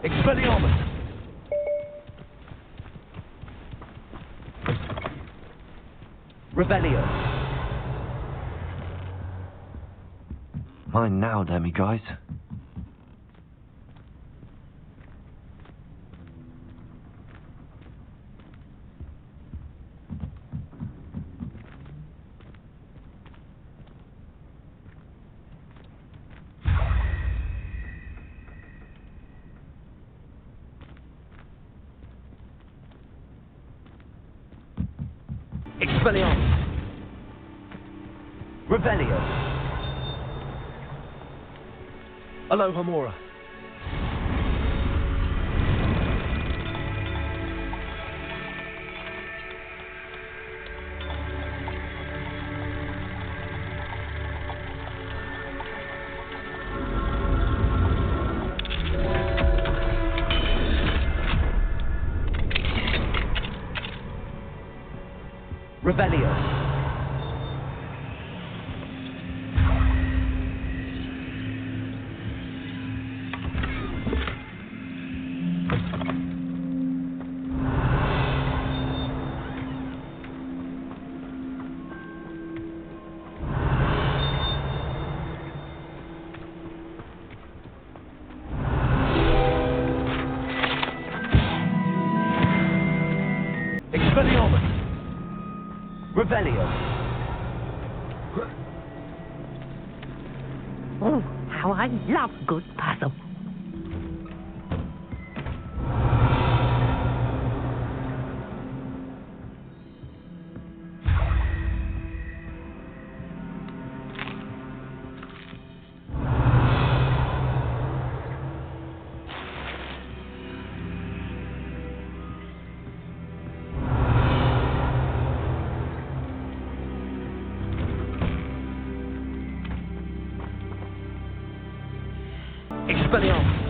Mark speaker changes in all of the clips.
Speaker 1: Expelliarmus! Revelio!
Speaker 2: Mine now, demi-guys.
Speaker 1: Expelliarmus! Revelio! Alohomora! Revelio! Expelliarmus! Revelio!
Speaker 3: Oh, how I love good puzzle.
Speaker 1: Expelliarmus!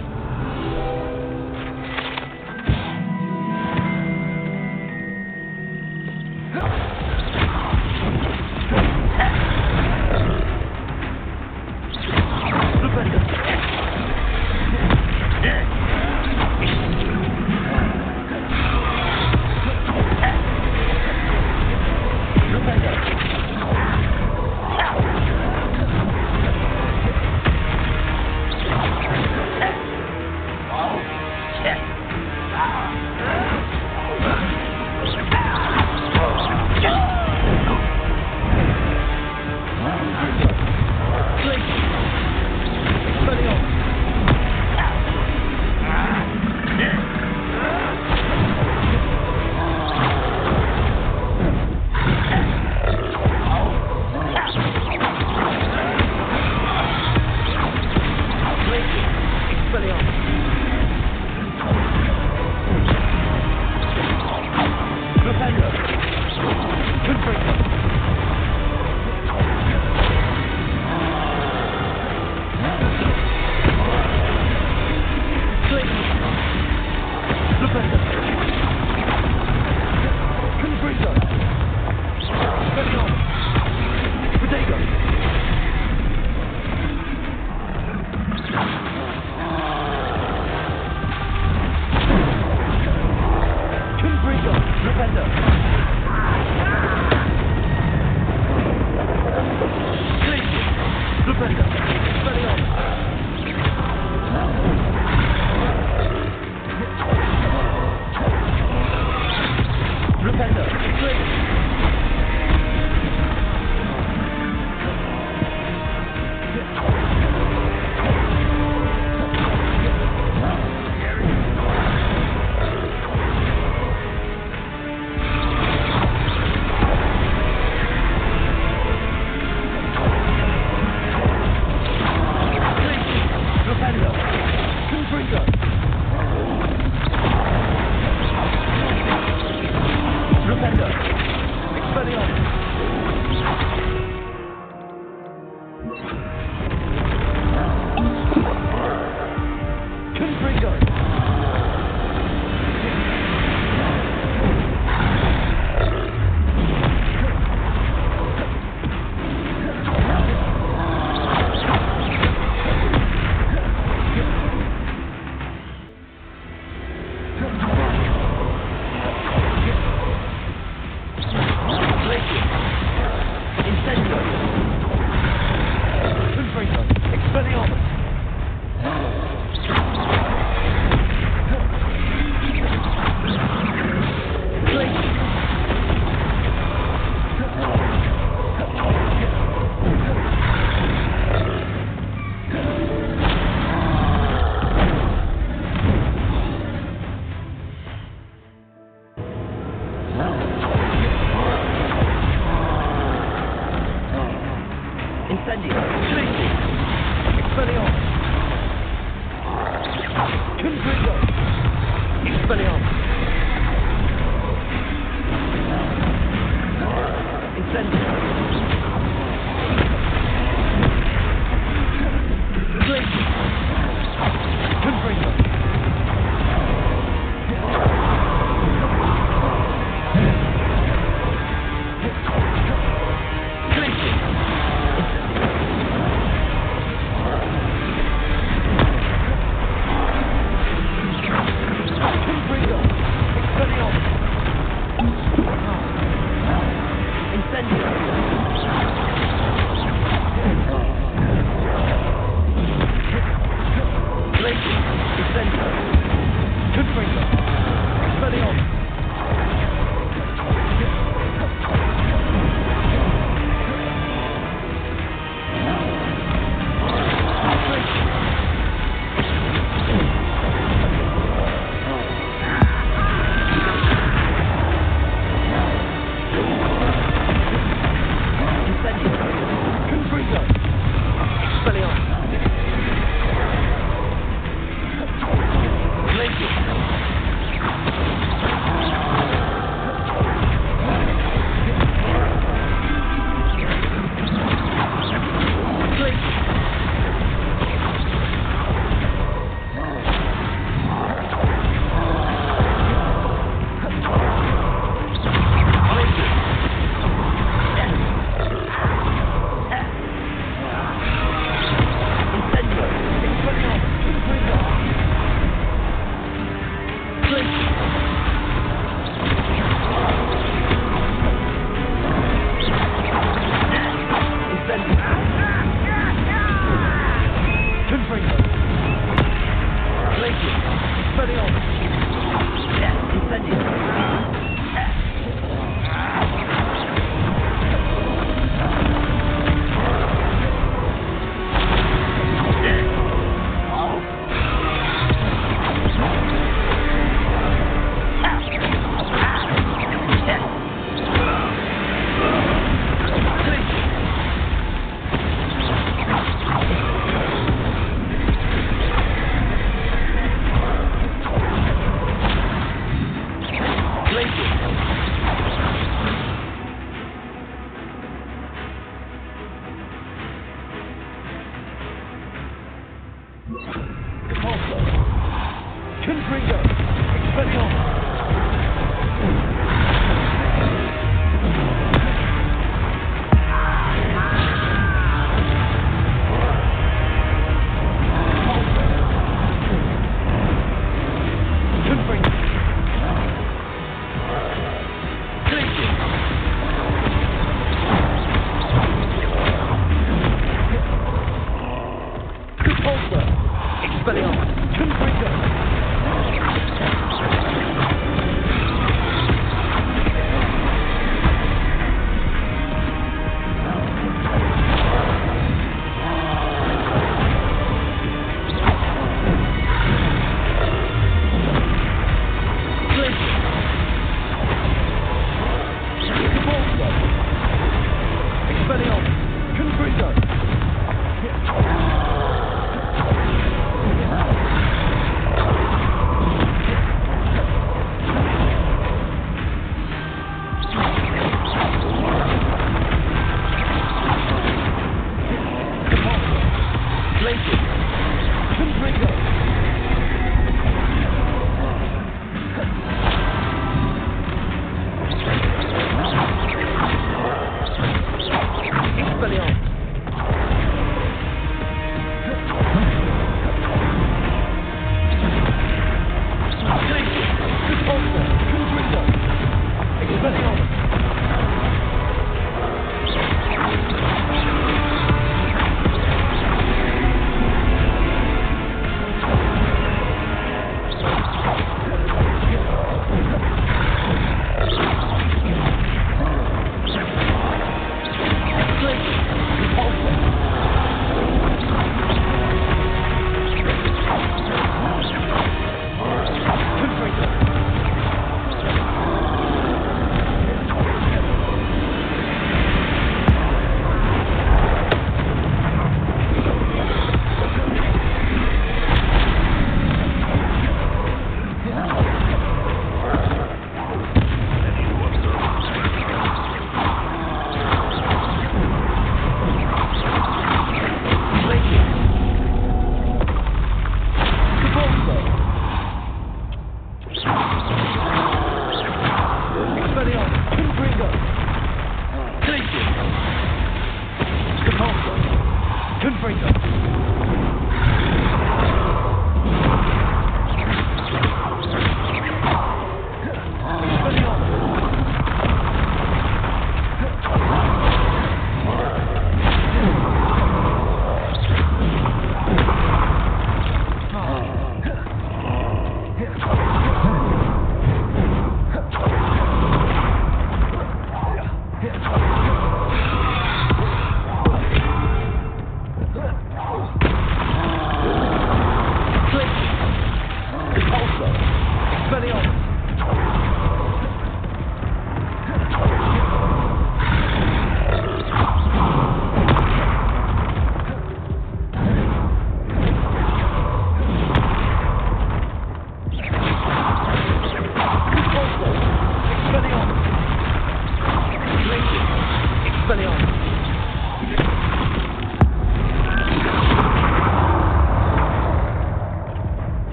Speaker 1: Incendio. Trinity. Expelliarmus. Confringo. Expelliarmus. Incendio. Trinity. Confringo.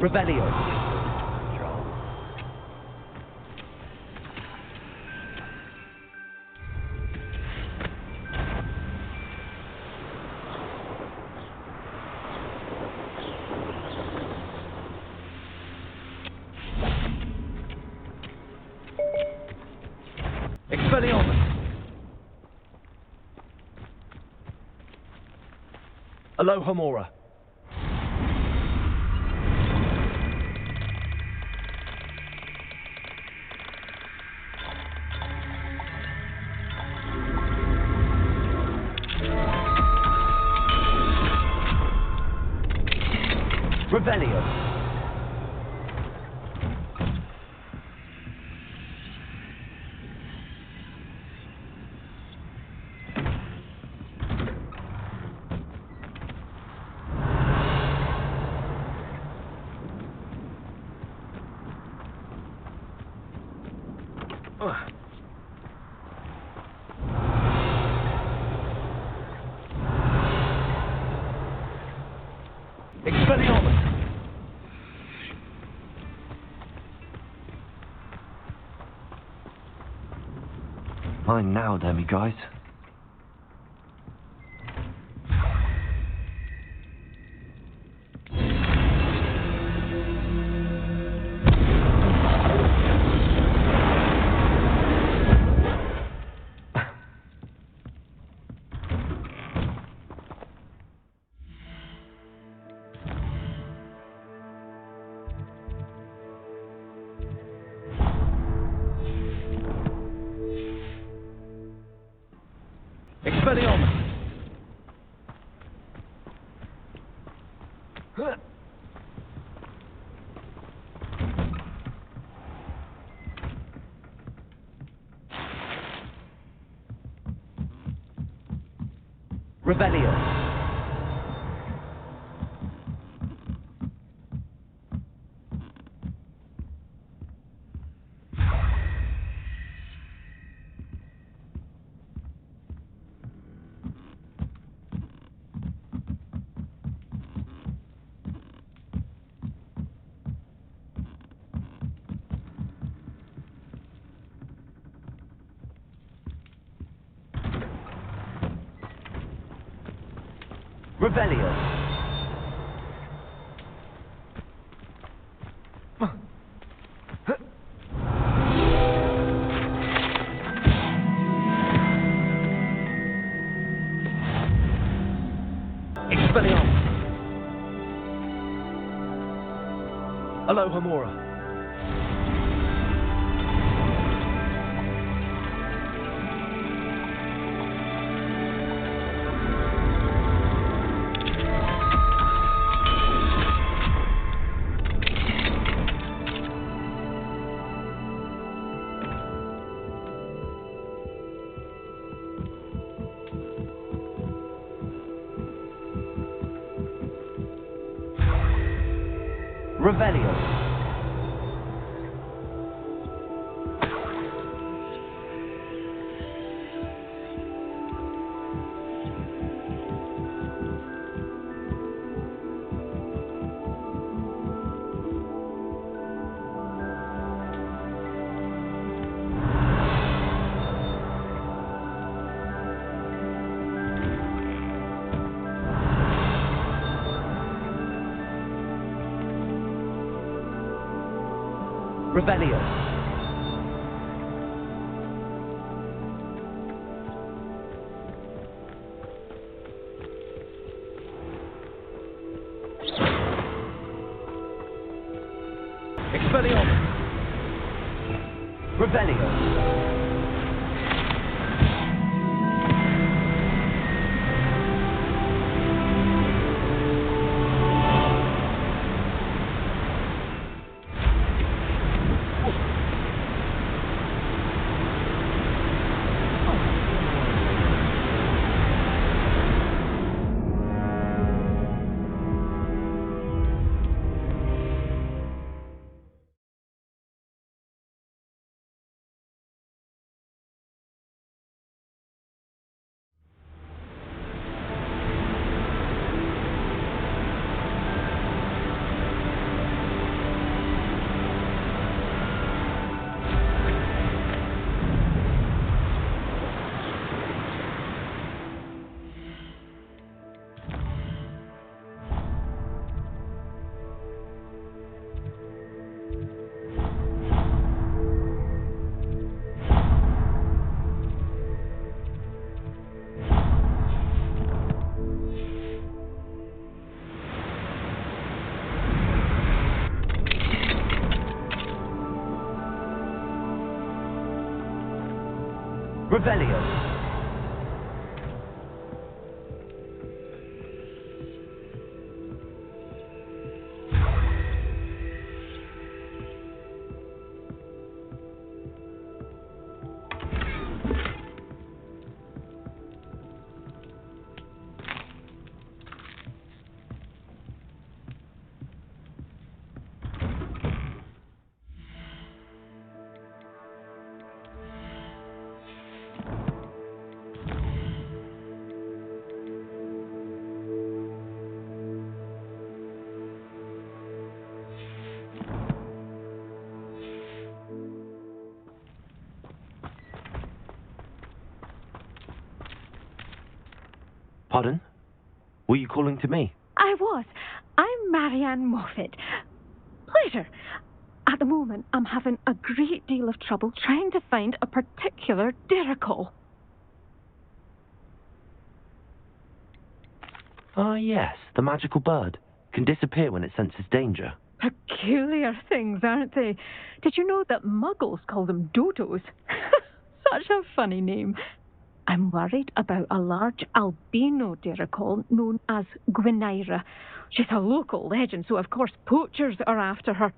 Speaker 1: Revelio. Expelliarmus. Alohomora. Revelio. Expelliarmus.
Speaker 2: Mine now, demi-guys.
Speaker 1: Expelliarmus. Revelio. Revelio. Expelliarmus. Alohomora. Revelio. Revelio. Expelliarmus. Revelio. Revelio.
Speaker 2: Pardon? Were you calling to me?
Speaker 3: I was. I'm Marianne Moffat. Pleasure. At the moment, I'm having a great deal of trouble trying to find a particular diricle.
Speaker 2: Ah, yes, the magical bird. Can disappear when it senses danger.
Speaker 3: Peculiar things, aren't they? Did you know that muggles call them dodos? Such a funny name. I'm worried about a large albino diricle known as Gwynaira. She's a local legend, so of course poachers are after her.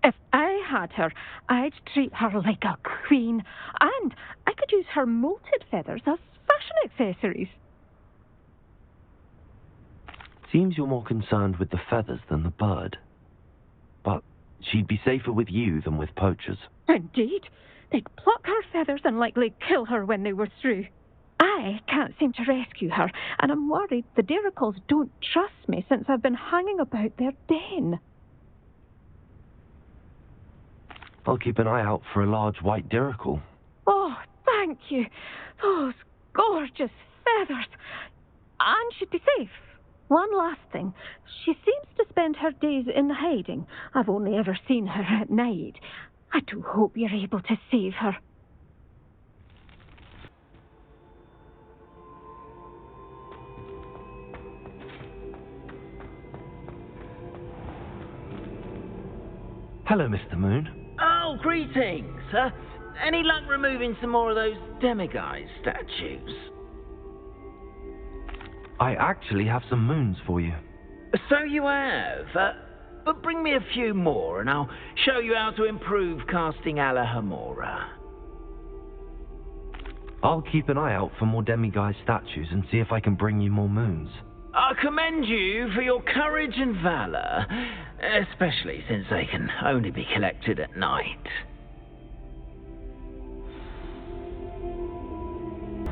Speaker 3: If I had her, I'd treat her like a queen, and I could use her molted feathers as fashion accessories.
Speaker 2: Seems you're more concerned with the feathers than the bird. But she'd be safer with you than with poachers.
Speaker 3: Indeed. They'd pluck her feathers and likely kill her when they were through. I can't seem to rescue her, and I'm worried the diricles don't trust me since I've been hanging about their den.
Speaker 2: I'll keep an eye out for a large white diricle.
Speaker 3: Oh, thank you. Those gorgeous feathers. And she'd be safe. One last thing. She seems to spend her days in hiding. I've only ever seen her at night. I do hope you're able to save her.
Speaker 2: Hello, Mr. Moon.
Speaker 4: Oh, greetings. Any luck removing some more of those demiguise statues?
Speaker 2: I actually have some moons for you.
Speaker 4: So you have. But bring me a few more and I'll show you how to improve casting Alahomora.
Speaker 2: I'll keep an eye out for more demiguise statues and see if I can bring you more moons.
Speaker 4: I commend you for your courage and valour, especially since they can only be collected at night.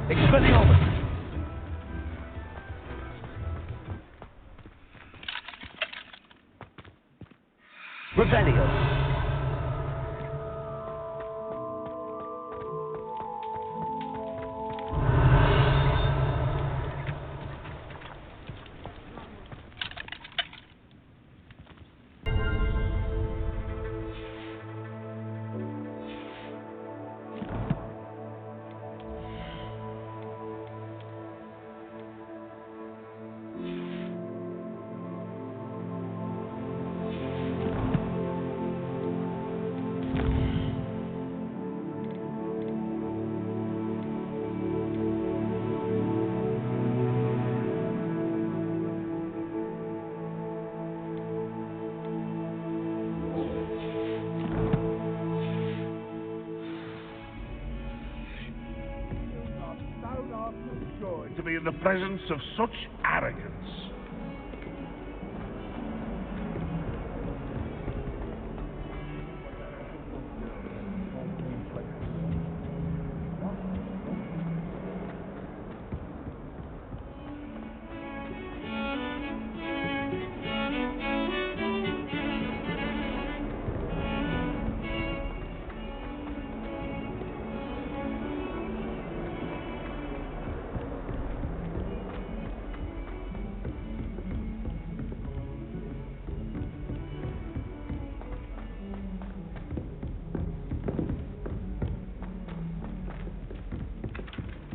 Speaker 1: Expelliarmus. Revelio.
Speaker 5: To be in the presence of such arrogance.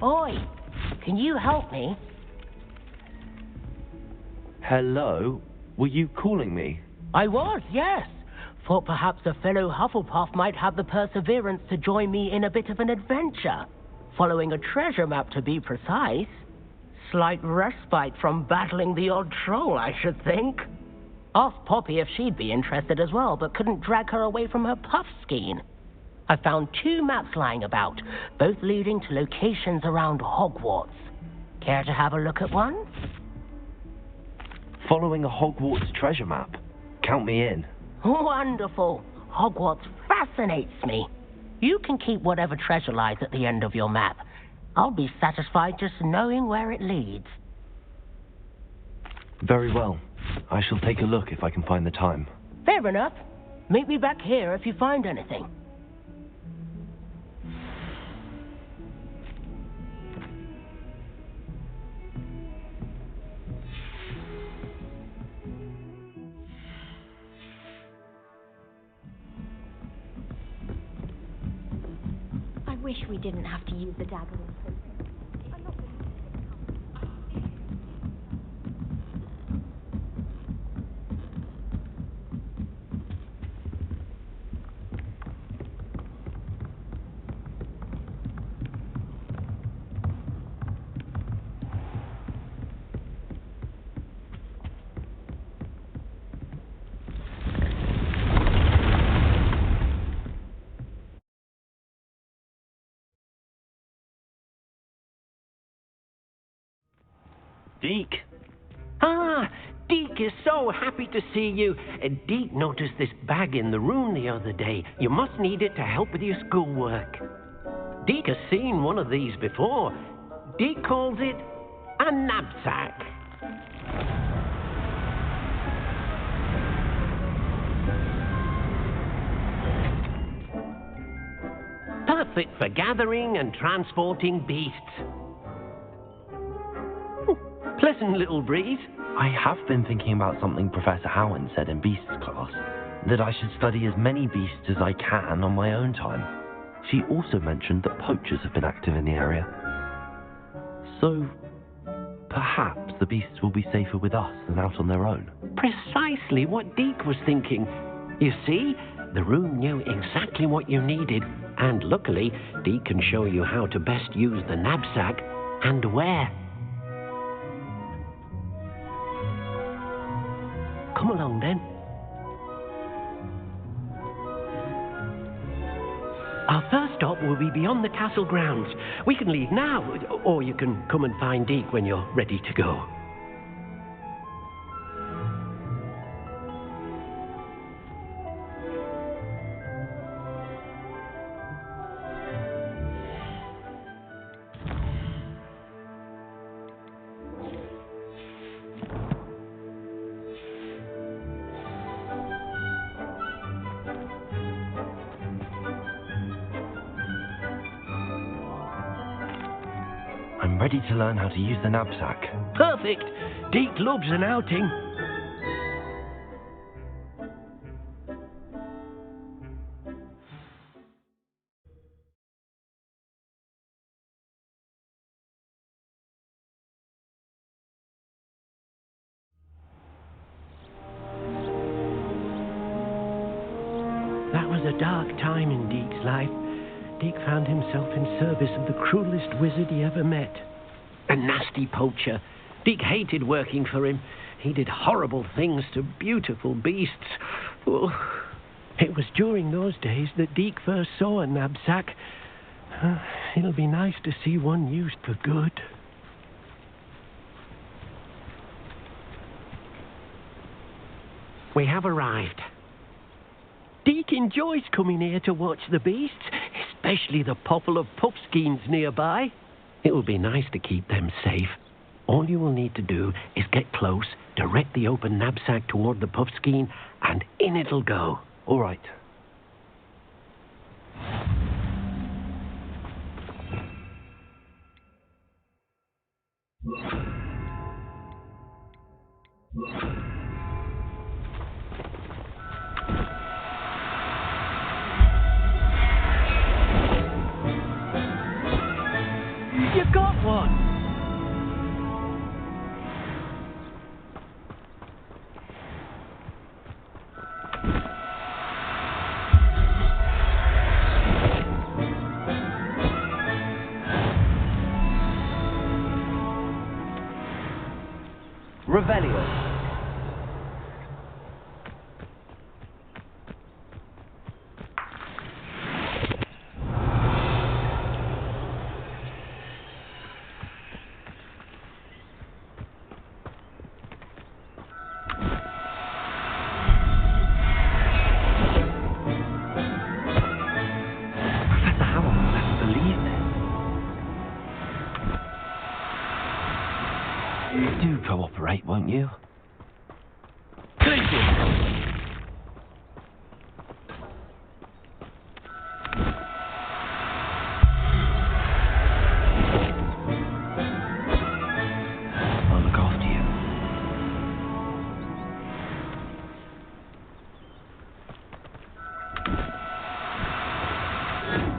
Speaker 6: Boy, can you help me?
Speaker 2: Hello? Were you calling me?
Speaker 6: I was, yes. Thought perhaps a fellow Hufflepuff might have the perseverance to join me in a bit of an adventure. following a treasure map to be precise. Slight respite from battling the odd troll, I should think. Asked Poppy if she'd be interested as well, but couldn't drag her away from her puff skein. I found 2 maps lying about, both leading to locations around Hogwarts. Care to have a look at one?
Speaker 2: Following a Hogwarts treasure map? Count me in.
Speaker 6: Wonderful. Hogwarts fascinates me. You can keep whatever treasure lies at the end of your map. I'll be satisfied just knowing where it leads.
Speaker 2: Very well. I shall take a look if I can find the time.
Speaker 6: Fair enough. Meet me back here if you find anything.
Speaker 7: I wish we didn't have to use the dagger in prison.
Speaker 8: Deke. Ah, Deke is so happy to see you. Deke noticed this bag in the room the other day. You must need it to help with your schoolwork. Deke has seen one of these before. Deke calls it a knapsack. Perfect for gathering and transporting beasts. Pleasant little breeze.
Speaker 2: I have been thinking about something Professor Howard said in Beasts class, that I should study as many beasts as I can on my own time. She also mentioned that poachers have been active in the area. So, perhaps the beasts will be safer with us than out on their own.
Speaker 8: Precisely what Deke was thinking. You see, the room knew exactly what you needed, and luckily, Deke can show you how to best use the knapsack and where. Come along, then. Our first stop will be beyond the castle grounds. We can leave now, or you can come and find Deke when you're ready to go.
Speaker 2: I'm ready to learn how to use the knapsack.
Speaker 8: Perfect. Deke loves an outing. That was a dark time in Deke's life. Deke found himself in service of the cruelest wizard he ever met. A nasty poacher. Deke hated working for him. He did horrible things to beautiful beasts. Oh, it was during those days that Deke first saw a knapsack. It'll be nice to see one used for good. We have arrived. Deke enjoys coming here to watch the beasts, especially the popple of puffskeins nearby. It will be nice to keep them safe. All you will need to do is get close, direct the open knapsack toward the puffskein, and in it'll go.
Speaker 2: All right.
Speaker 8: You got one!
Speaker 1: Revelio.
Speaker 2: Professor Howell will never believe this. Do cooperate, won't you?
Speaker 1: Thank you.
Speaker 2: I'll look after you.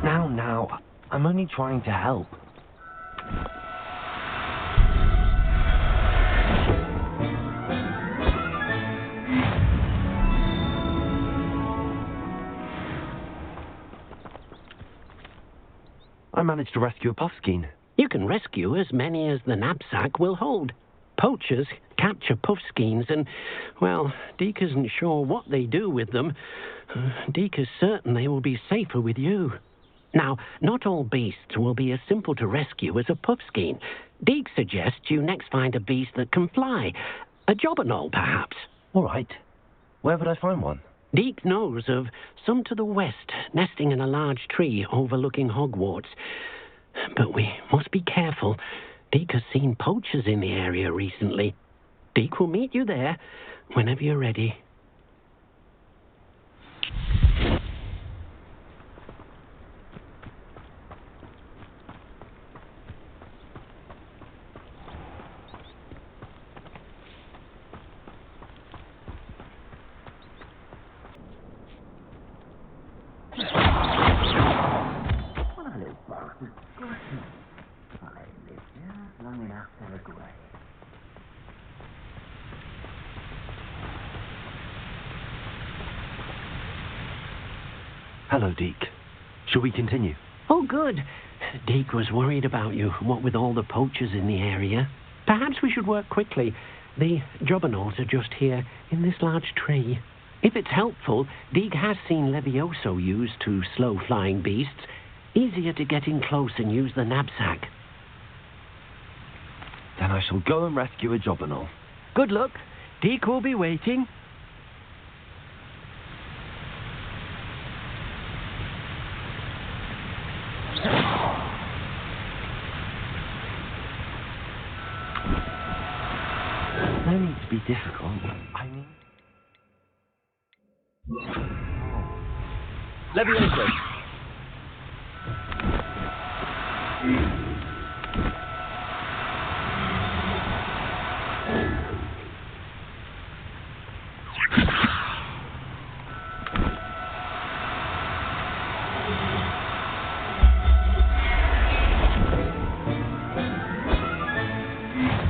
Speaker 2: Now, I'm only trying to help. I managed to rescue a puffskein.
Speaker 8: You can rescue as many as the knapsack will hold. Poachers capture puffskeins and, well, Deke isn't sure what they do with them. Deke is certain they will be safer with you. Now, not all beasts will be as simple to rescue as a puffskein. Deke suggests you next find a beast that can fly. A jobberknoll, perhaps.
Speaker 2: All right. Where would I find one?
Speaker 8: Deke knows of some to the west, nesting in a large tree overlooking Hogwarts. But we must be careful. Deke has seen poachers in the area recently. Deke will meet you there whenever you're ready.
Speaker 2: Hello, Deke. Shall we continue?
Speaker 8: Oh, good. Deke was worried about you, what with all the poachers in the area. Perhaps we should work quickly. The jobberknolls are just here, in this large tree. If it's helpful, Deke has seen Levioso used to slow flying beasts. Easier to get in close and use the knapsack.
Speaker 2: Then I shall go and rescue a jobberknoll.
Speaker 8: Good luck. Deke will be waiting.
Speaker 2: No need to be difficult. I mean...
Speaker 1: Levioso.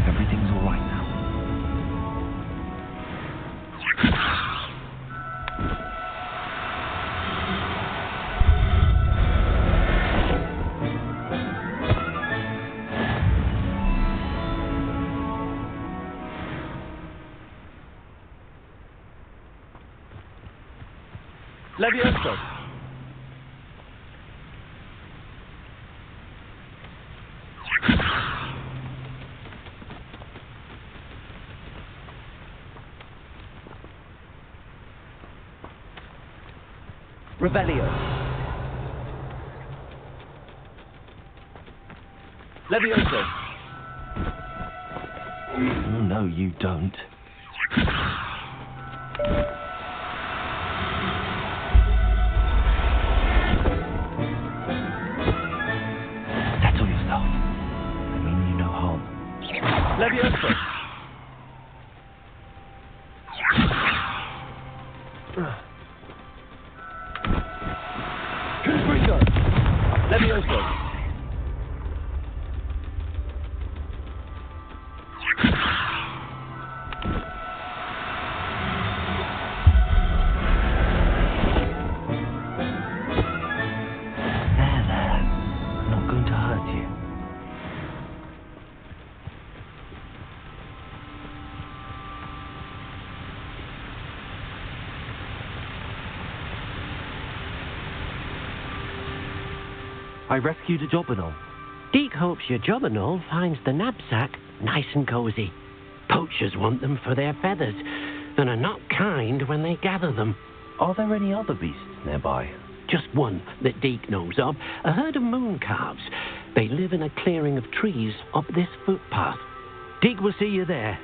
Speaker 2: Everything's all right now.
Speaker 1: Levioso. Revelio. Levioso.
Speaker 2: Oh, no, you don't. Settle yourself. I mean you no harm.
Speaker 1: Levioso. Confringo. Levioso.
Speaker 2: There. I'm not going to hurt you. I rescued a jobberknoll.
Speaker 8: Deke hopes your jobberknoll finds the knapsack nice and cozy. Poachers want them for their feathers, and are not kind when they gather them.
Speaker 2: Are there any other beasts nearby?
Speaker 8: Just one that Deke knows of, a herd of moon calves. They live in a clearing of trees up this footpath. Deke will see you there.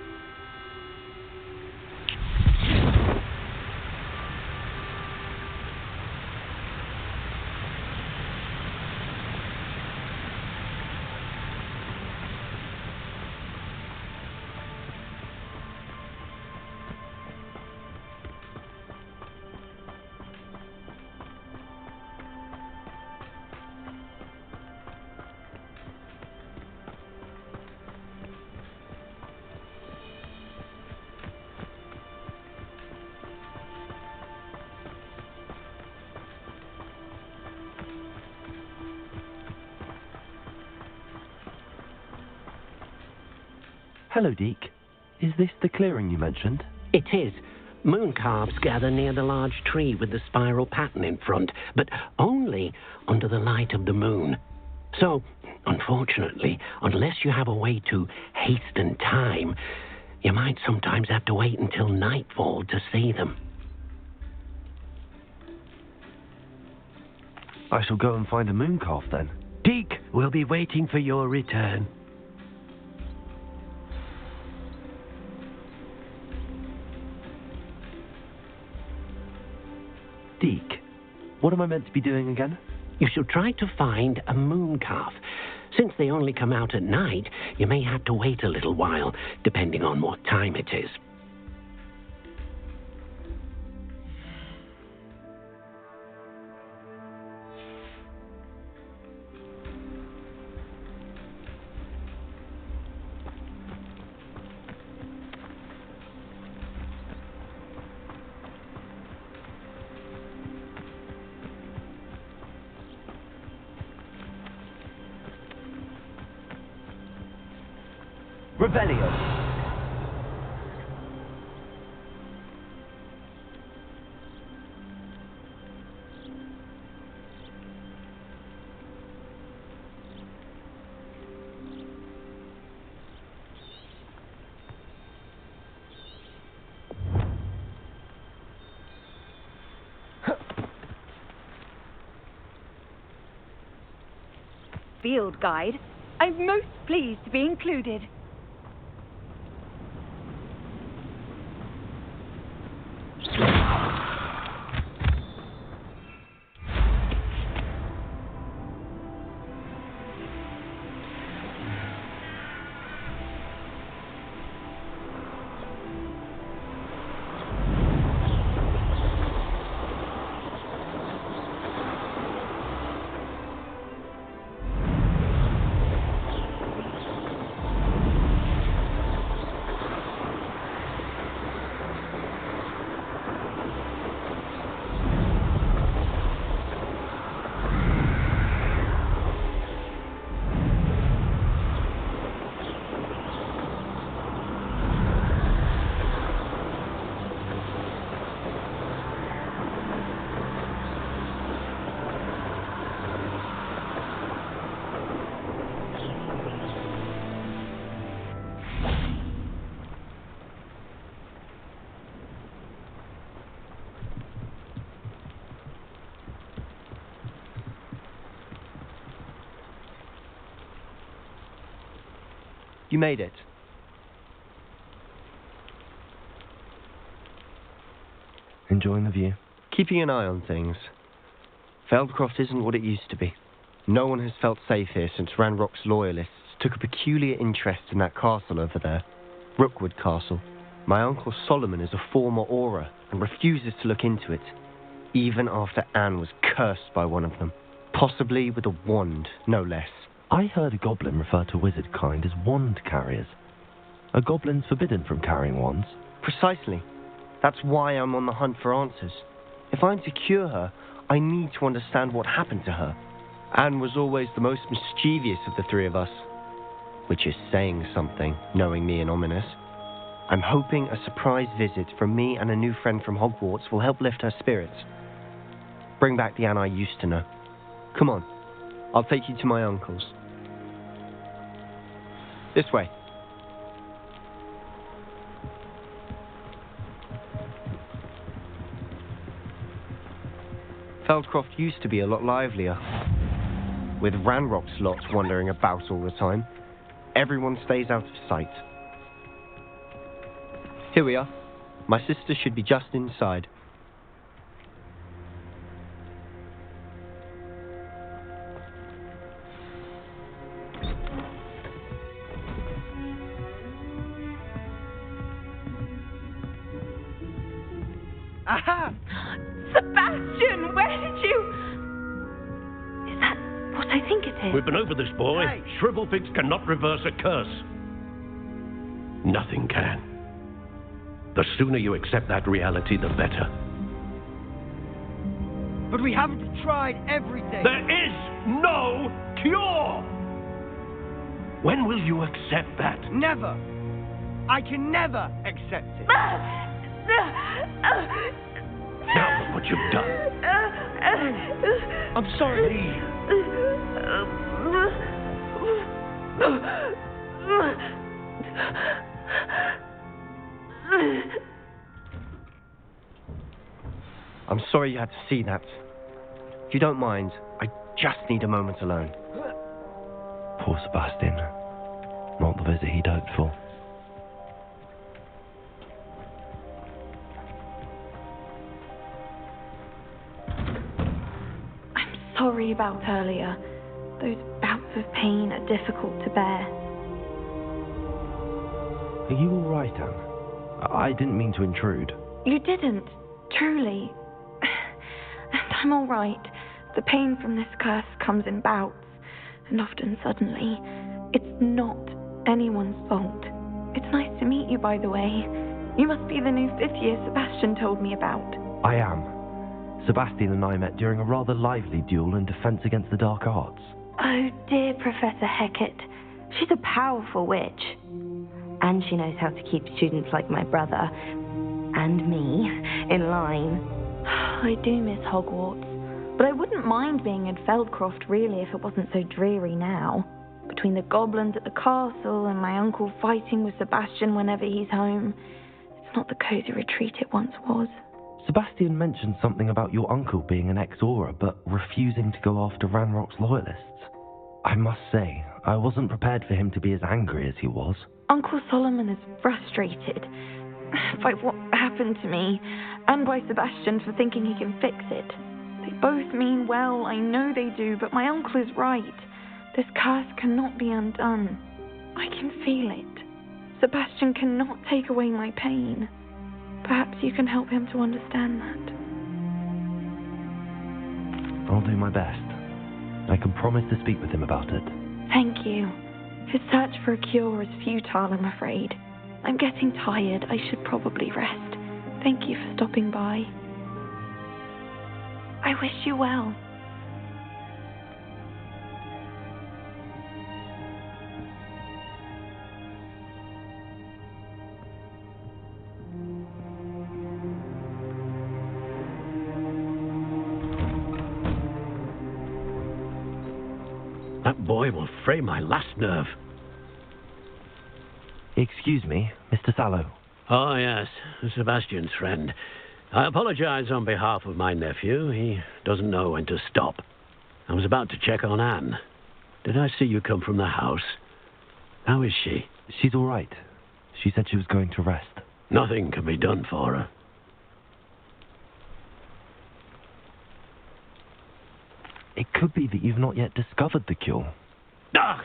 Speaker 2: Hello, Deke. Is this the clearing you mentioned?
Speaker 8: It is. Moon calves gather near the large tree with the spiral pattern in front, but only under the light of the moon. So, unfortunately, unless you have a way to hasten time, you might sometimes have to wait until nightfall to see them.
Speaker 2: I shall go and find a moon calf then.
Speaker 8: Deke will be waiting for your return.
Speaker 2: Deke, what am I meant to be doing again?
Speaker 8: You shall try to find a moon calf. Since they only come out at night, you may have to wait a little while, depending on what time it is.
Speaker 1: Revelio.
Speaker 9: Field guide. I'm most pleased to be included.
Speaker 10: You made it.
Speaker 2: Enjoying the view?
Speaker 10: Keeping an eye on things. Feldcroft isn't what it used to be. No one has felt safe here since Ranrock's loyalists took a peculiar interest in that castle over there, Rookwood Castle. My uncle Solomon is a former Auror and refuses to look into it, even after Anne was cursed by one of them, possibly with a wand, no less.
Speaker 2: I heard a goblin refer to wizard kind as wand carriers. Are goblins forbidden from carrying wands?
Speaker 10: Precisely. That's why I'm on the hunt for answers. If I'm to cure her, I need to understand what happened to her. Anne was always the most mischievous of the three of us, which is saying something, knowing me and ominous. I'm hoping a surprise visit from me and a new friend from Hogwarts will help lift her spirits. Bring back the Anne I used to know. Come on. I'll take you to my uncle's. This way. Feldcroft used to be a lot livelier, with Ranrock's lot wandering about all the time. Everyone stays out of sight. Here we are. My sister should be just inside.
Speaker 9: Aha! Sebastian, where did you... Is that what I think it is?
Speaker 8: We've been over this, boy.
Speaker 5: Hey.
Speaker 8: Shrivelfigs cannot reverse a curse. Nothing can. The sooner you accept that reality, the better.
Speaker 11: But we haven't tried everything.
Speaker 8: There is no cure! When will you accept that?
Speaker 11: Never. I can never accept it.
Speaker 8: Now look what you've done.
Speaker 11: I'm sorry.
Speaker 10: I'm sorry you had to see that. If you don't mind, I just need a moment alone.
Speaker 2: Poor Sebastian. Not the visit he'd hoped for.
Speaker 7: Sorry about earlier. Those bouts of pain are difficult to bear.
Speaker 2: Are you all right, Anne? I didn't mean to intrude.
Speaker 7: You didn't, truly. And I'm all right. The pain from this curse comes in bouts, and often suddenly. It's not anyone's fault. It's nice to meet you, by the way. You must be the new 5th year Sebastian told me about.
Speaker 2: I am. Sebastian and I met during a rather lively duel in defense against the dark arts.
Speaker 7: Oh, dear Professor Hecat. She's a powerful witch. And she knows how to keep students like my brother, and me, in line. I do miss Hogwarts, but I wouldn't mind being in Feldcroft, really, if it wasn't so dreary now. Between the goblins at the castle and my uncle fighting with Sebastian whenever he's home, it's not the cosy retreat it once was.
Speaker 2: Sebastian mentioned something about your uncle being an ex-Auror, but refusing to go after Ranrock's loyalists. I must say, I wasn't prepared for him to be as angry as he was.
Speaker 7: Uncle Solomon is frustrated by what happened to me, and by Sebastian for thinking he can fix it. They both mean well, I know they do, but my uncle is right. This curse cannot be undone. I can feel it. Sebastian cannot take away my pain. Perhaps you can help him to understand that.
Speaker 2: I'll do my best. I can promise to speak with him about it.
Speaker 7: Thank you. His search for a cure is futile, I'm afraid. I'm getting tired. I should probably rest. Thank you for stopping by. I wish you well.
Speaker 8: That boy will fray my last nerve.
Speaker 2: Excuse me, Mr. Sallow.
Speaker 8: Oh, yes, Sebastian's friend. I apologize on behalf of my nephew. He doesn't know when to stop. I was about to check on Anne. Did I see you come from the house? How is she?
Speaker 2: She's all right. She said she was going to rest.
Speaker 8: Nothing can be done for her.
Speaker 2: It could be that you've not yet discovered the cure.
Speaker 8: Ah,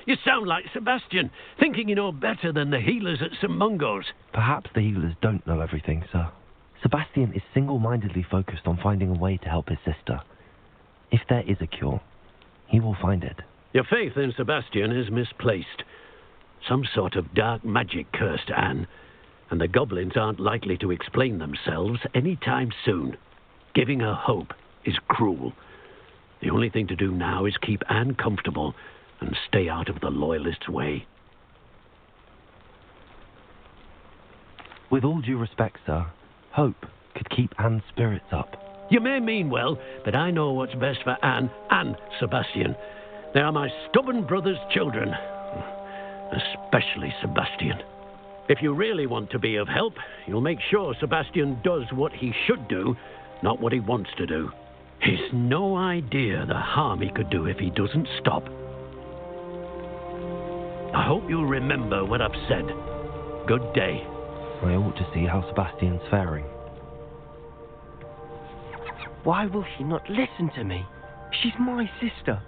Speaker 8: you sound like Sebastian, thinking you know better than the healers at St. Mungo's.
Speaker 2: Perhaps the healers don't know everything, sir. Sebastian is single-mindedly focused on finding a way to help his sister. If there is a cure, he will find it.
Speaker 8: Your faith in Sebastian is misplaced. Some sort of dark magic cursed Anne, and the goblins aren't likely to explain themselves any time soon. Giving her hope is cruel. The only thing to do now is keep Anne comfortable and stay out of the Loyalists' way.
Speaker 2: With all due respect, sir, hope could keep Anne's spirits up.
Speaker 8: You may mean well, but I know what's best for Anne and Sebastian. They are my stubborn brother's children. Especially Sebastian. If you really want to be of help, you'll make sure Sebastian does what he should do, not what he wants to do. He's no idea the harm he could do if he doesn't stop. I hope you'll remember what I've said. Good day.
Speaker 2: I ought to see how Sebastian's faring.
Speaker 10: Why will she not listen to me? She's my sister.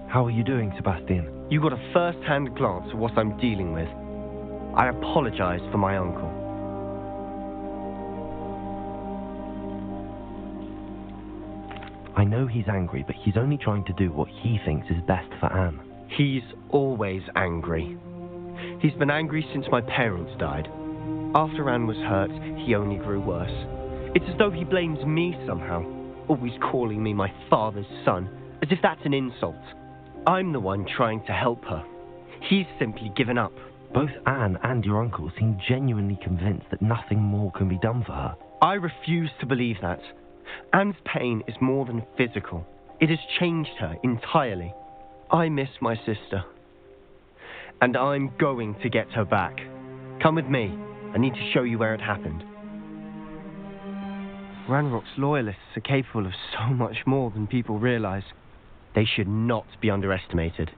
Speaker 2: How are you doing, Sebastian?
Speaker 10: You got a first-hand glance at what I'm dealing with. I apologize for my uncle.
Speaker 2: I know he's angry, but he's only trying to do what he thinks is best for Anne.
Speaker 10: He's always angry. He's been angry since my parents died. After Anne was hurt, he only grew worse. It's as though he blames me somehow, always calling me my father's son, as if that's an insult. I'm the one trying to help her. He's simply given up.
Speaker 2: Both Anne and your uncle seem genuinely convinced that nothing more can be done for her.
Speaker 10: I refuse to believe that. Anne's pain is more than physical. It has changed her entirely. I miss my sister. And I'm going to get her back. Come with me. I need to show you where it happened. Ranrock's loyalists are capable of so much more than people realize. They should not be underestimated.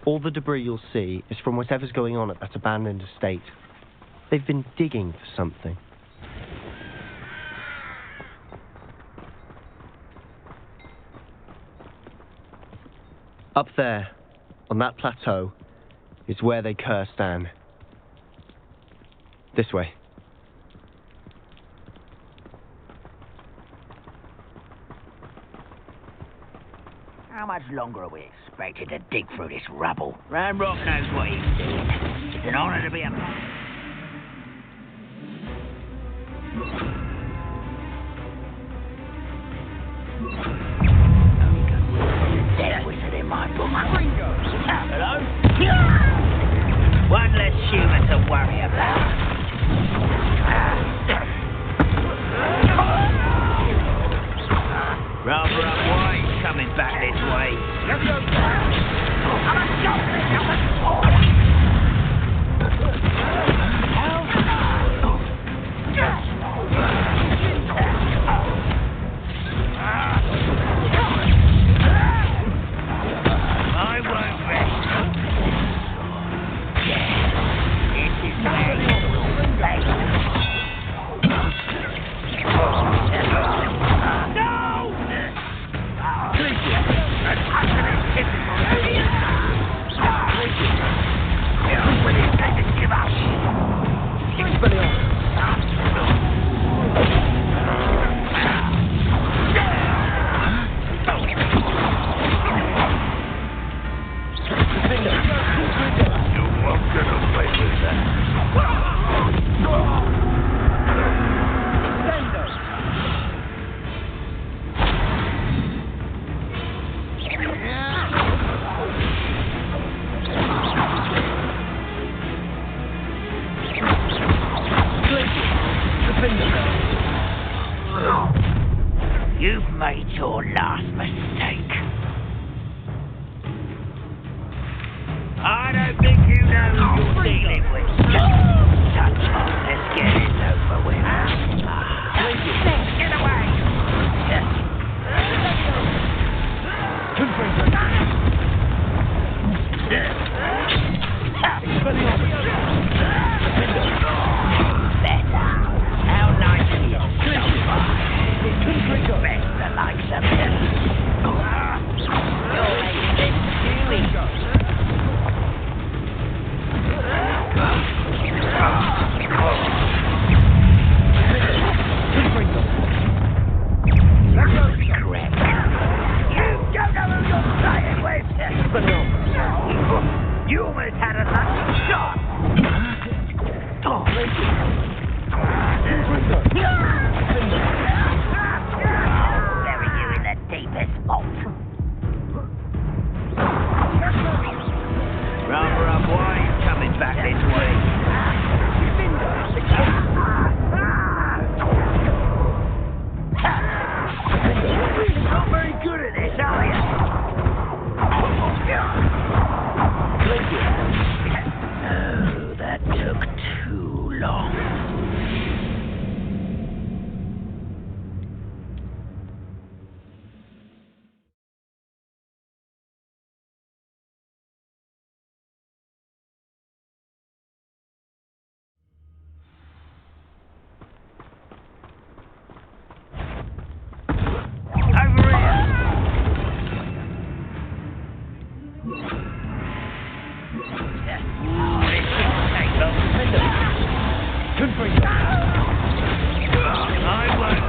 Speaker 10: All the debris you'll see is from whatever's going on at that abandoned estate. They've been digging for something. Up there, on that plateau, is where they cursed Anne. This way.
Speaker 4: How much longer are we expected to dig through this rubble? Ranrock knows what he's doing. It's an honor to be a... Dead wizard in my book. Hello? One less human to worry about. Rather unwise coming back this way. I won't rest. This is where you play. You've made your last mistake. I don't think you know who you're dealing with. Shut up, let's get it over with. Get away! Better. How nice of you. Best the likes of him. You're making this chewy. Correct. You don't know who you're playing with. You almost had a lucky shot. Bury you in the deepest vault. Rather unwise coming back this way.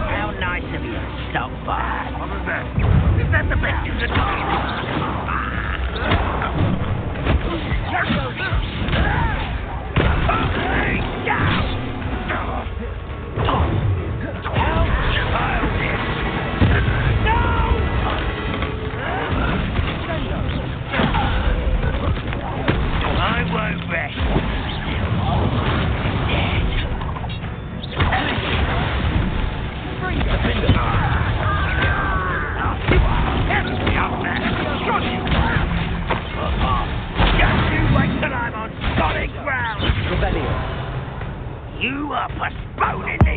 Speaker 4: How nice of you to stop by.
Speaker 5: What was that? Is that the best you could
Speaker 4: You are postponing the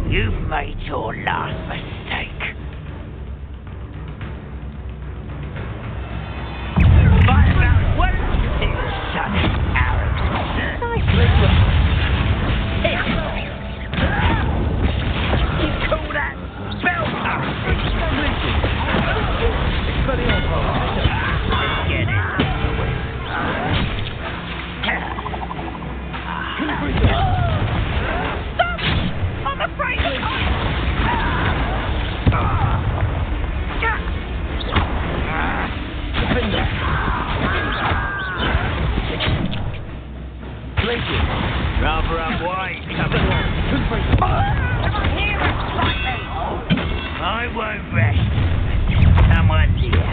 Speaker 4: You've made your last mistake. By about one son arrogant. You call that spell Get it. Stop! I'm afraid of Rather unwise, coming on. I won't rest. Someone here.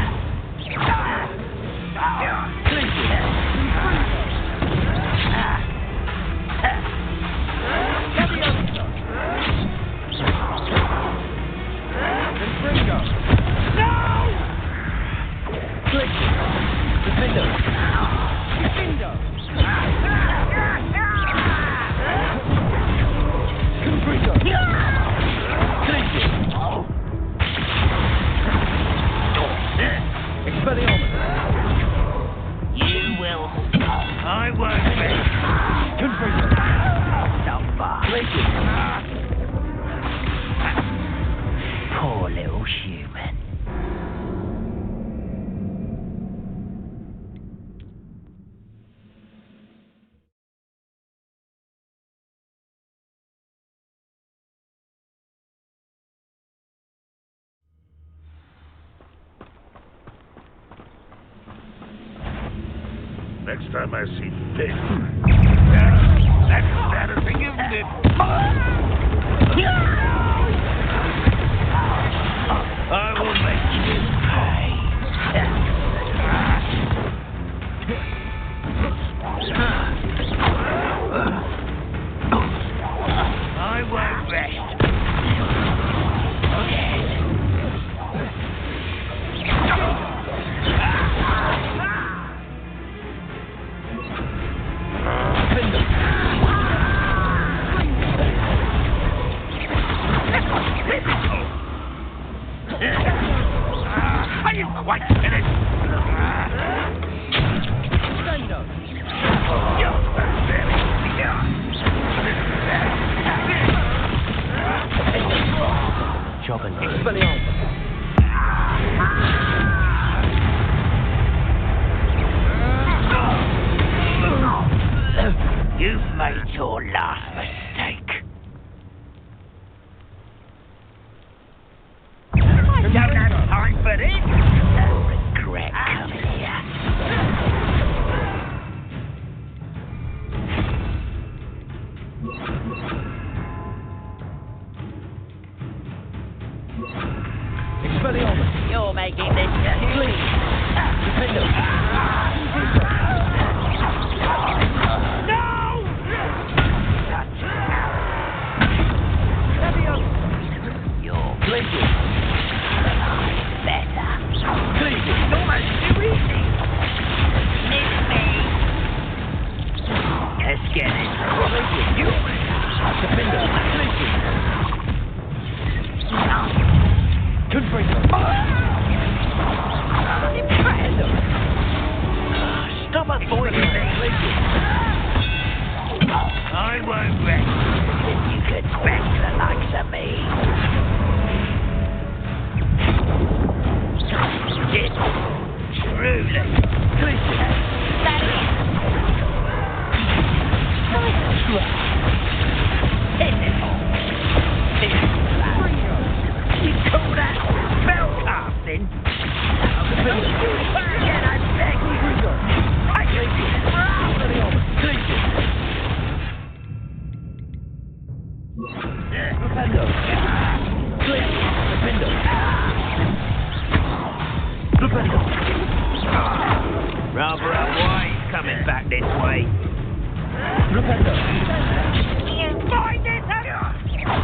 Speaker 4: You will. I won't rest. Stop by. Poor little human.
Speaker 5: Next time I see this. That's embarrassing, isn't it?
Speaker 4: I will make you pay. I won't rest. Are you quite finished?
Speaker 8: Job and
Speaker 4: You've made your last mistake. Don't have time for this. No regret coming here. You're making this clean. No! for a wise coming back this way.
Speaker 1: Rependo.
Speaker 4: You find it?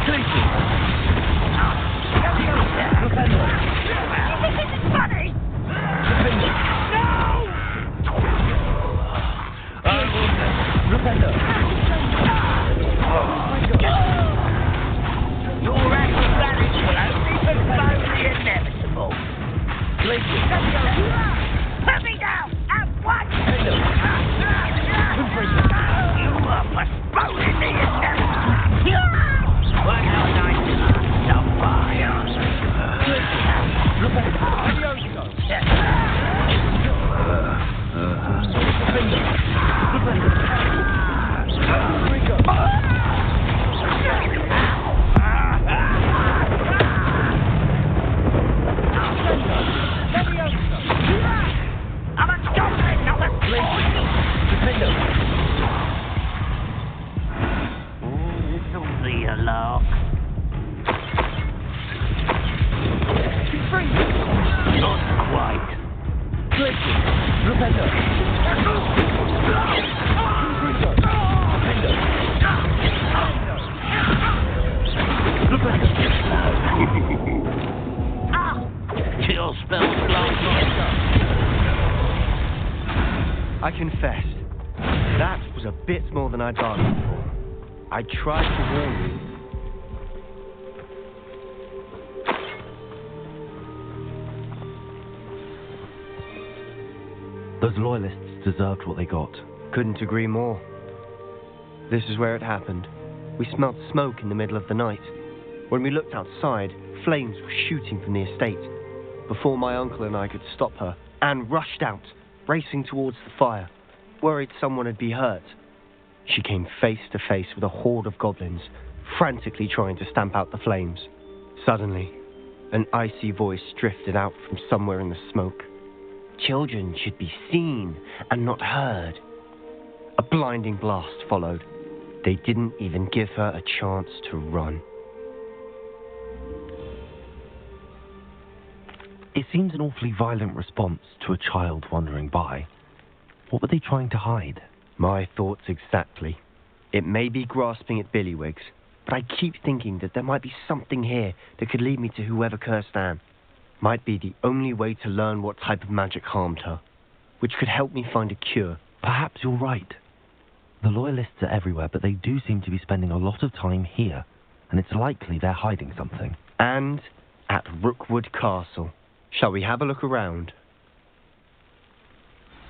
Speaker 1: Tracy. Rependo.
Speaker 4: This is funny.
Speaker 1: Rependo. Rependo.
Speaker 4: Your acrobatics will only postpone the inevitable.
Speaker 1: Tracy.
Speaker 4: Put me down at once!
Speaker 1: Rependo.
Speaker 4: You are postponing the inevitable. What how nice is the fire? I'm a goblin, not a this'll be a lark. Not quite. Chill spells last.
Speaker 10: I confess, that was a bit more than I'd bargained for. I tried to warn you.
Speaker 2: Those loyalists deserved what they got.
Speaker 10: Couldn't agree more. This is where it happened. We smelled smoke in the middle of the night. When we looked outside, flames were shooting from the estate. Before my uncle and I could stop her, Anne rushed out, racing towards the fire, worried someone had been hurt. She came face to face with a horde of goblins, frantically trying to stamp out the flames. Suddenly, an icy voice drifted out from somewhere in the smoke. Children should be seen and not heard. A blinding blast followed. They didn't even give her a chance to run.
Speaker 2: It seems an awfully violent response to a child wandering by. What were they trying to hide?
Speaker 10: My thoughts exactly. It may be grasping at billywhigs, but I keep thinking that there might be something here that could lead me to whoever cursed Anne. Might be the only way to learn what type of magic harmed her, which could help me find a cure.
Speaker 2: Perhaps you're right. The loyalists are everywhere, but they do seem to be spending a lot of time here, and it's likely they're hiding something.
Speaker 10: And at Rookwood Castle. Shall we have a look around?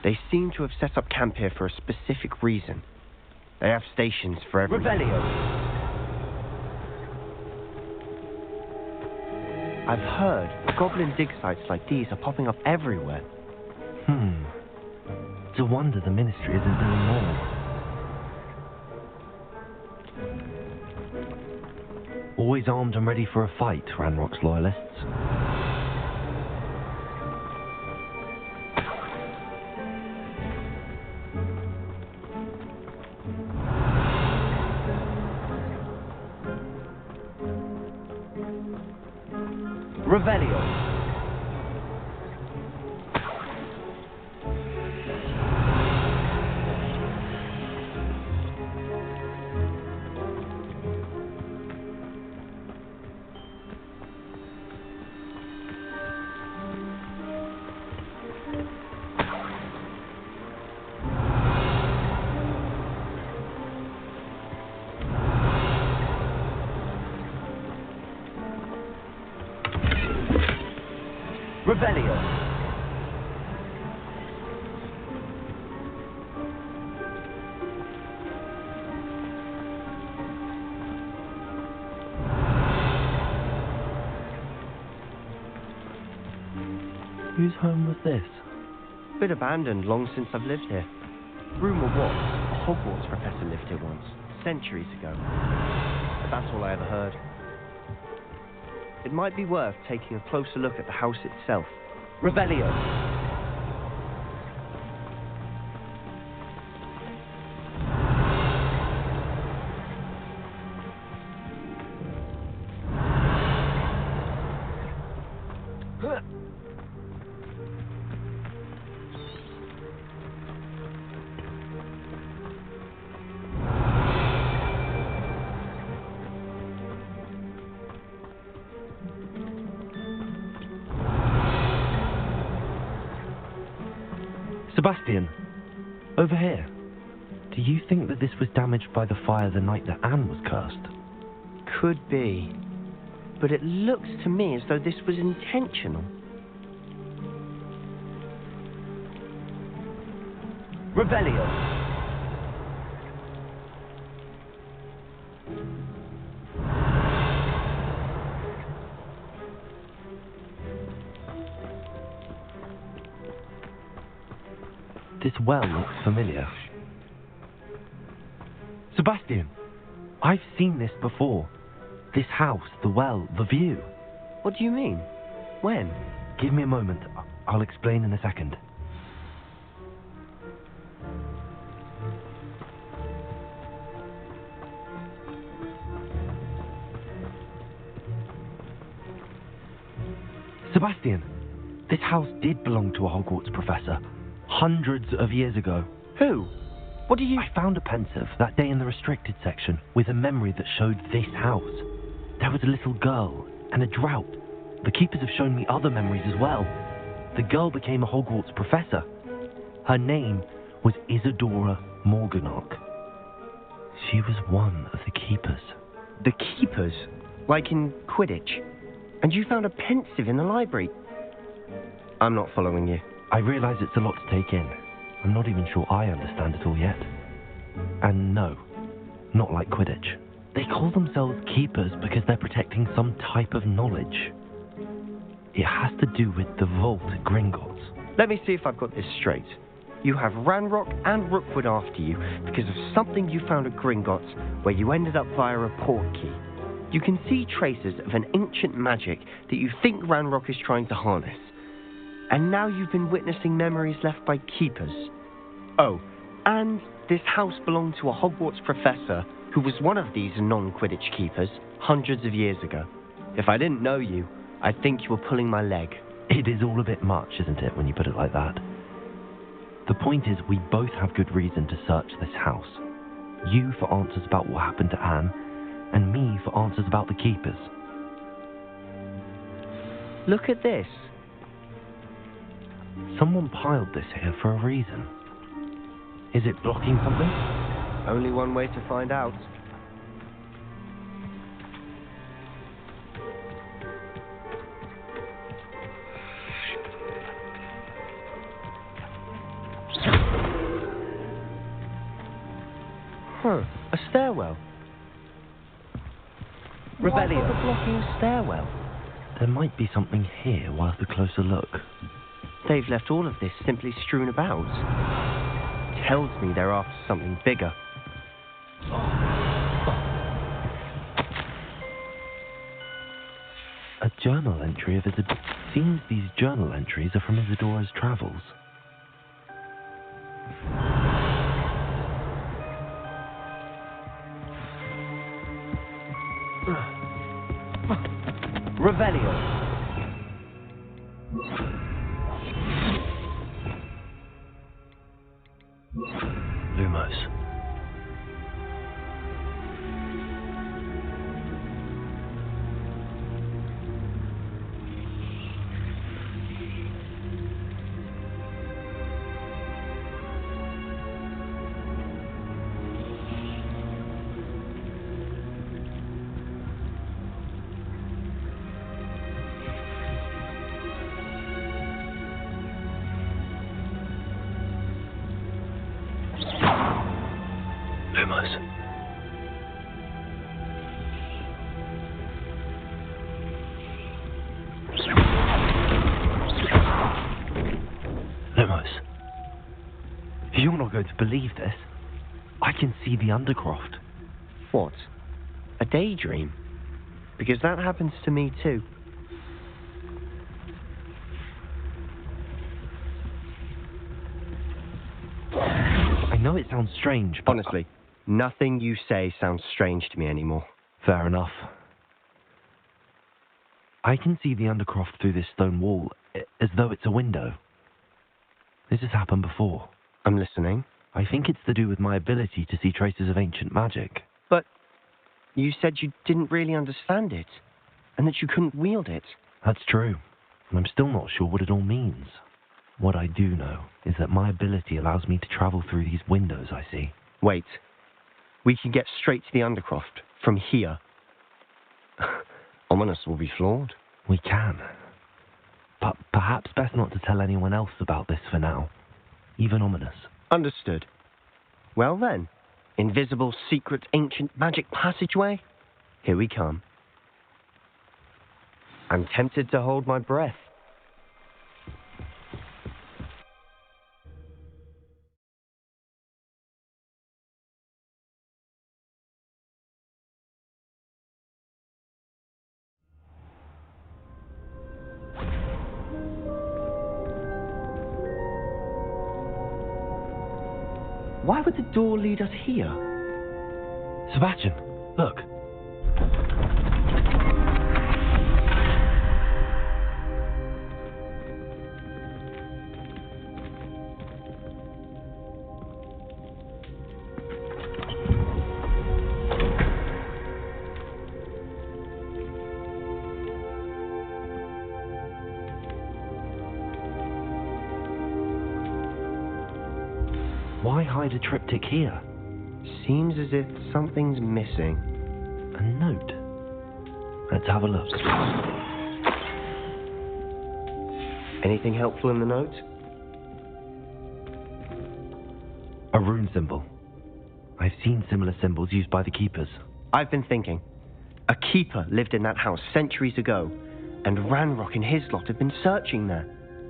Speaker 10: They seem to have set up camp here for a specific reason. They have stations for everyone.
Speaker 1: Revelio.
Speaker 10: I've heard goblin dig sites like these are popping up everywhere.
Speaker 2: It's a wonder the Ministry isn't doing more. Always armed and ready for a fight, Ranrock's loyalists.
Speaker 1: Revelio. Revelio.
Speaker 2: Whose home was this?
Speaker 10: Bit abandoned long since I've lived here. Rumour was a Hogwarts professor lived here once, centuries ago. But that's all I ever heard. It might be worth taking a closer look at the house itself.
Speaker 1: Revelio.
Speaker 2: Sebastian, over here. Do you think that this was damaged by the fire the night that Anne was cursed?
Speaker 10: Could be. But it looks to me as though this was intentional.
Speaker 1: Revelio.
Speaker 2: This well looks familiar. Sebastian, I've seen this before. This house, the well, the view.
Speaker 10: What do you mean? When?
Speaker 2: Give me a moment. I'll explain in a second. Sebastian, this house did belong to a Hogwarts professor. Hundreds of years ago.
Speaker 10: Who? What do you...
Speaker 2: I found a pensive that day in the restricted section with a memory that showed this house. There was a little girl and a drought. The keepers have shown me other memories as well. The girl became a Hogwarts professor. Her name was Isadora Morganach. She was one of the keepers.
Speaker 10: The keepers? Like in Quidditch? And you found a pensive in the library? I'm not following you.
Speaker 2: I realise it's a lot to take in. I'm not even sure I understand it all yet. And no, not like Quidditch. They call themselves keepers because they're protecting some type of knowledge. It has to do with the vault at Gringotts.
Speaker 10: Let me see if I've got this straight. You have Ranrock and Rookwood after you because of something you found at Gringotts where you ended up via a portkey. You can see traces of an ancient magic that you think Ranrock is trying to harness. And now you've been witnessing memories left by keepers. Oh, and this house belonged to a Hogwarts professor who was one of these non-Quidditch keepers hundreds of years ago. If I didn't know you, I'd think you were pulling my leg.
Speaker 2: It is all a bit much, isn't it, when you put it like that? The point is, we both have good reason to search this house. You for answers about what happened to Anne, and me for answers about the keepers.
Speaker 10: Look at this.
Speaker 2: Someone piled this here for a reason. Is it blocking something?
Speaker 10: Only one way to find out. A stairwell. Why
Speaker 1: Revelio.
Speaker 10: are blocking a stairwell?
Speaker 2: There might be something here worth a closer look.
Speaker 10: They've left all of this simply strewn about. Tells me they're after something bigger.
Speaker 2: A journal entry of Isadora. Seems these journal entries are from Isadora's travels.
Speaker 1: Revelio.
Speaker 2: Lumos. Lumos. Lumos. You're not going to believe this. I can see the Undercroft.
Speaker 10: What? A daydream? Because that happens to me too.
Speaker 2: I know it sounds strange, but...
Speaker 10: Honestly, nothing you say sounds strange to me anymore.
Speaker 2: Fair enough. I can see the Undercroft through this stone wall, as though it's a window. This has happened before.
Speaker 10: I'm listening.
Speaker 2: I think it's to do with my ability to see traces of ancient magic.
Speaker 10: But you said you didn't really understand it, and that you couldn't wield it.
Speaker 2: That's true, and I'm still not sure what it all means. What I do know is that my ability allows me to travel through these windows I see.
Speaker 10: Wait. We can get straight to the Undercroft from here. Ominous will be flawed.
Speaker 2: We can. But perhaps best not to tell anyone else about this for now. Even Ominous.
Speaker 10: Understood. Well then, invisible, secret, ancient magic passageway? Here we come. I'm tempted to hold my breath. Why would the door lead us here?
Speaker 2: Sebastian, look. Why hide a triptych here?
Speaker 10: Seems as if something's missing.
Speaker 2: A note. Let's have a look.
Speaker 10: Anything helpful in the note?
Speaker 2: A rune symbol. I've seen similar symbols used by the keepers.
Speaker 10: I've been thinking. A keeper lived in that house centuries ago, and Ranrock and his lot have been searching there.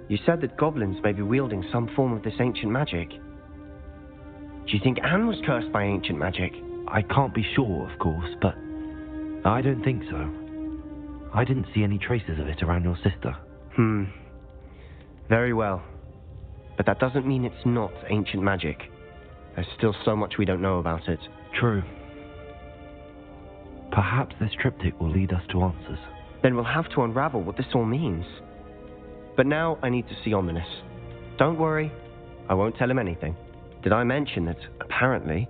Speaker 10: You said that goblins may be wielding some form of this ancient magic. Do you think Anne was cursed by ancient magic?
Speaker 2: I can't be sure, of course, but I don't think so. I didn't see any traces of it around your sister.
Speaker 10: Very well. But that doesn't mean it's not ancient magic. There's still so much we don't know about it.
Speaker 2: True. Perhaps this triptych will lead us to answers.
Speaker 10: Then we'll have to unravel what this all means. But now I need to see Ominous. Don't worry, I won't tell him anything. Did I mention that, apparently,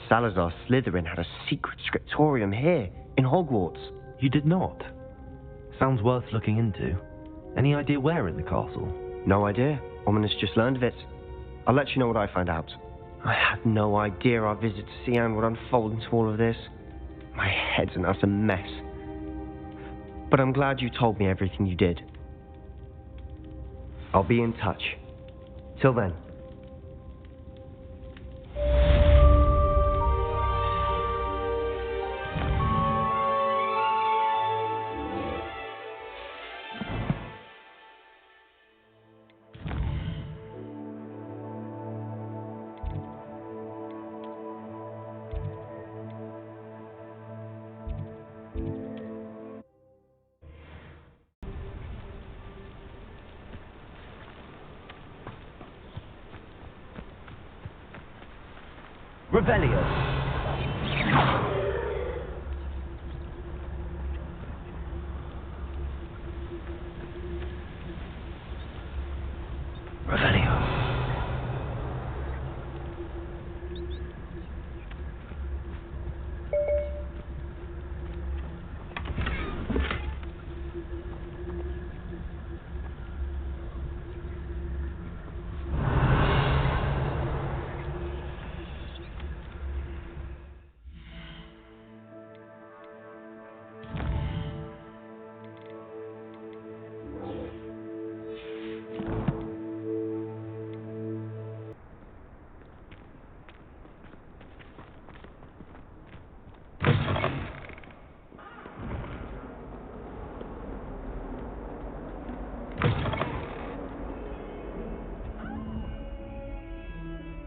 Speaker 10: Salazar Slytherin had a secret scriptorium here, in Hogwarts?
Speaker 2: You did not? Sounds worth looking into. Any idea where in the castle?
Speaker 10: No idea. Ominous just learned of it. I'll let you know what I find out. I had no idea our visit to see Anne would unfold into all of this. My head's an utter mess. But I'm glad you told me everything you did. I'll be in touch. Till then.
Speaker 1: Revelio.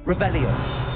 Speaker 1: Revelio.